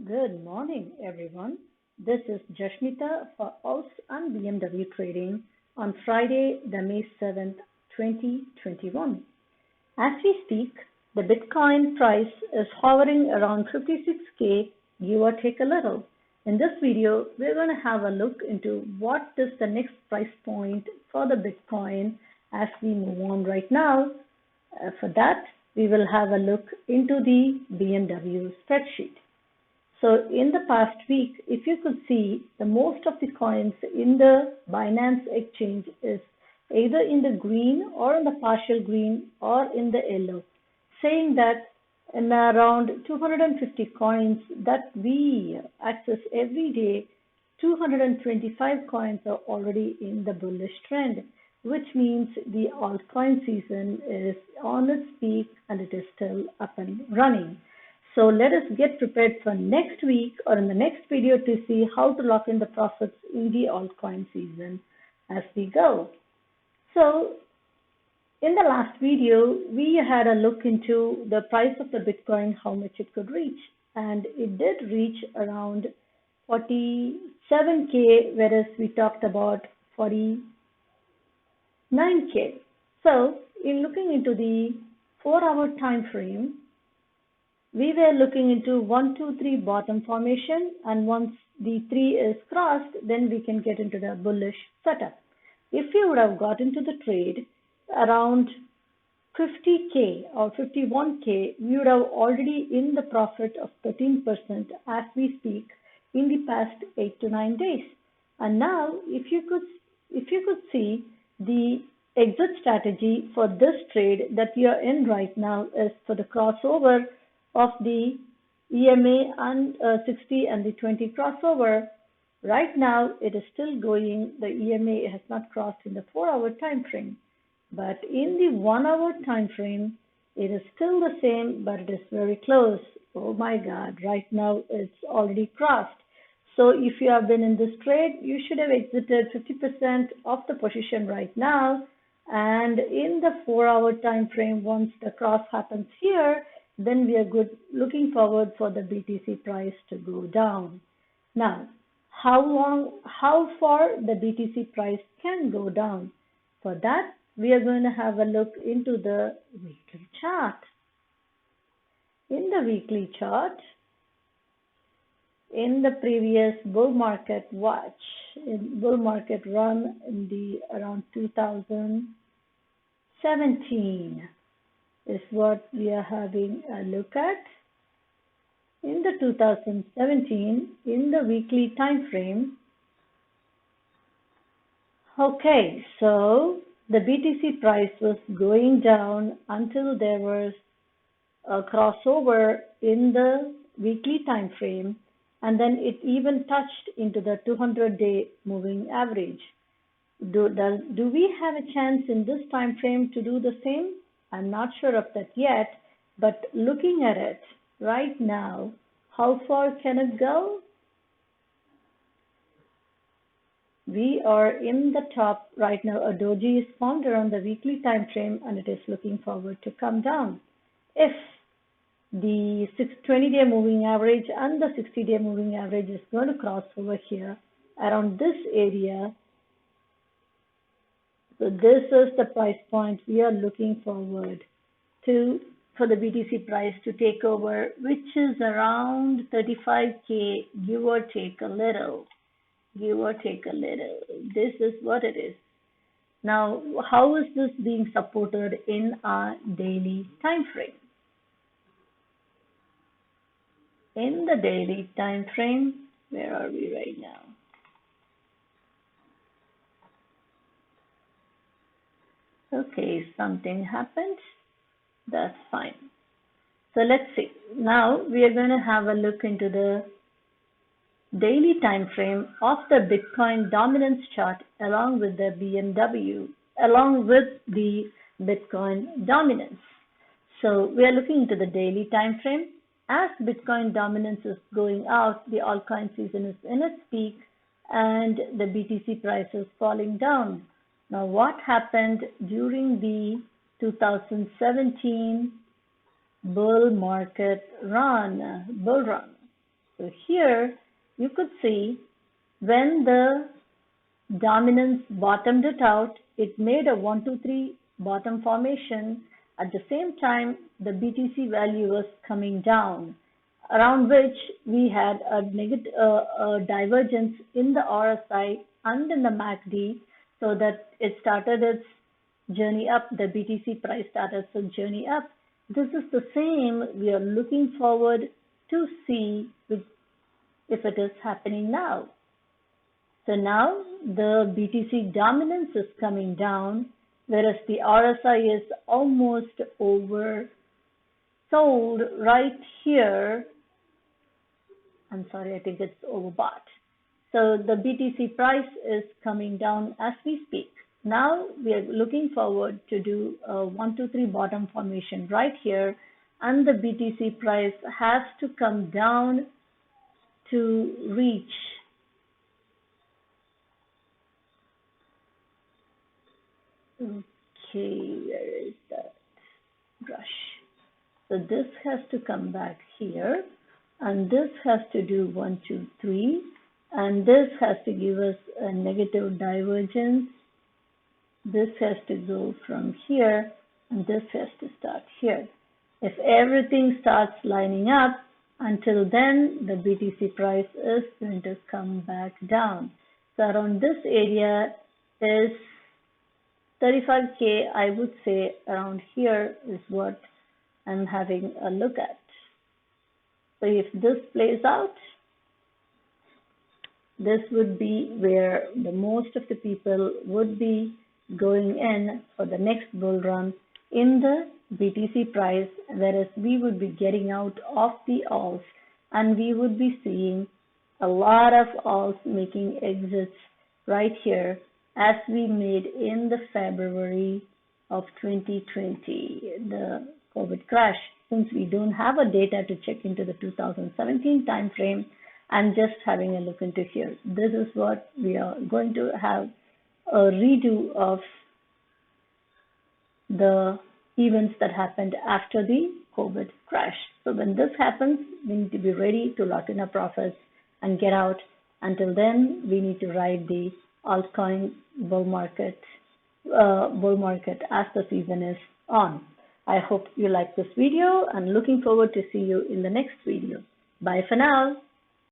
Good morning, everyone. This is Jashmita for Alts and BMW Trading on Friday, the May 7th, 2021. As we speak, the Bitcoin price is hovering around 56K, give or take a little. In this video, we're going to have a look into what is the next price point for the Bitcoin as we move on right now. For that, we will have a look into the BMW spreadsheet. So in the past week, if you could see, the most of the coins in the Binance exchange is either in the green or in the partial green or in the yellow, saying that in around 250 coins that we access every day, 225 coins are already in the bullish trend, which means the altcoin season is on its peak and it is still up and running. So let us get prepared for next week or in the next video to see how to lock in the profits in the altcoin season as we go. So in the last video, we had a look into the price of the Bitcoin, how much it could reach. And it did reach around 47K, whereas we talked about 49K. So in looking into the 4-hour time frame, we were looking into 1, 2, 3 bottom formation, and once the 3 is crossed, then we can get into the bullish setup. If you would have got into the trade around 50K or 51K, we would have already in the profit of 13% as we speak in the past 8 to 9 days. And now, if you could see the exit strategy for this trade that we are in right now is for the crossover of the EMA and 60 and the 20 crossover. Right now, it is still going. The EMA has not crossed in the 4-hour time frame, but in the 1-hour time frame, it is still the same, but it is very close. Oh my God! Right now, it's already crossed. So if you have been in this trade, you should have exited 50% of the position right now. And in the 4-hour time frame, once the cross happens here, then we are good looking forward for the BTC price to go down. Now, how far the BTC price can go down? For that, we are going to have a look into the weekly chart. In the weekly chart, in the previous bull market bull market run in the around 2017, is what we are having a look at. In the 2017, in the weekly time frame, okay, so the BTC price was going down until there was a crossover in the weekly time frame, and then it even touched into the 200-day moving average. Do we have a chance in this time frame to do the same? I'm not sure of that yet, but looking at it right now, how far can it go? We are in the top right now. A doji is formed around the weekly time frame, and it is looking forward to come down. If the 20-day moving average and the 60-day moving average is going to cross over here around this area, so this is the price point we are looking forward to for the BTC price to take over, which is around 35K, give or take a little. Give or take a little. This is what it is. Now, how is this being supported in our daily time frame? In the daily time frame, where are we right now? Okay, something happened. That's fine. So let's see. Now we are going to have a look into the daily time frame of the Bitcoin dominance chart along with the BMW, along with the Bitcoin dominance. So we are looking into the daily time frame. As Bitcoin dominance is going out, the altcoin season is in its peak and the BTC price is falling down. Now, what happened during the 2017 bull run? So here you could see when the dominance bottomed it out, it made a 1, 2, 3 bottom formation. At the same time, the BTC value was coming down, around which we had a divergence in the RSI and in the MACD, so that it started its journey up. The BTC price started its journey up. This is the same we are looking forward to see if it is happening now. So now the BTC dominance is coming down, whereas the RSI is almost oversold right here. I'm sorry, I think it's overbought. So the BTC price is coming down as we speak. Now we are looking forward to do a 1, 2, 3 bottom formation right here, and the BTC price has to come down to reach where is that brush? So this has to come back here, and this has to do 1, 2, 3, and this has to give us a negative divergence. This has to go from here, and this has to start here. If everything starts lining up, until then, the BTC price is going to come back down. So around this area is 35K, I would say around here is what I'm having a look at. So if this plays out, this would be where the most of the people would be going in for the next bull run in the BTC price, whereas we would be getting out of the alts, and we would be seeing a lot of alts making exits right here as we made in the February of 2020, the COVID crash. Since we don't have a data to check into the 2017 time frame, I'm just having a look into here. This is what we are going to have a redo of the events that happened after the COVID crash. So when this happens, we need to be ready to lock in our profits and get out. Until then, we need to ride the altcoin bull market as the season is on. I hope you like this video and looking forward to see you in the next video. Bye for now.